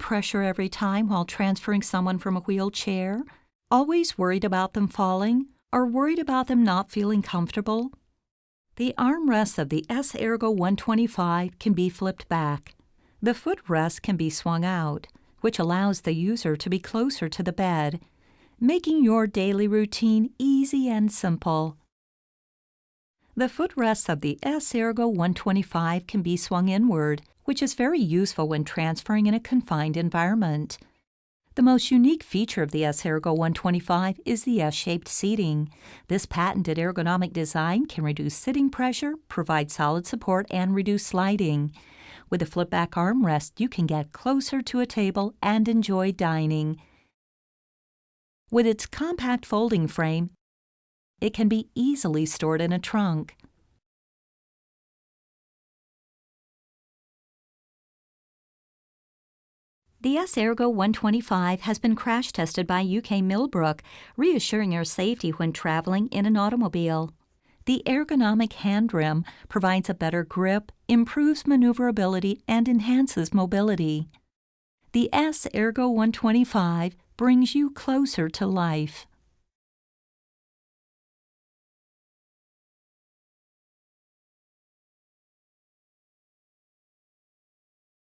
pressure every time while transferring someone from a wheelchair? Always worried about them falling? Or worried about them not feeling comfortable? The armrests of the S Ergo 125 can be flipped back. The footrest can be swung out, which allows the user to be closer to the bed, making your daily routine easy and simple. The footrests of the S Ergo 125 can be swung inward, which is very useful when transferring in a confined environment. The most unique feature of the S Ergo 125 is the S-shaped seating. This patented ergonomic design can reduce sitting pressure, provide solid support, and reduce sliding. With a flip-back armrest, you can get closer to a table and enjoy dining. With its compact folding frame, it can be easily stored in a trunk. The S Ergo 125 has been crash tested by UK Millbrook, reassuring your safety when traveling in an automobile. The ergonomic hand rim provides a better grip, improves maneuverability, and enhances mobility. The S Ergo 125 brings you closer to life.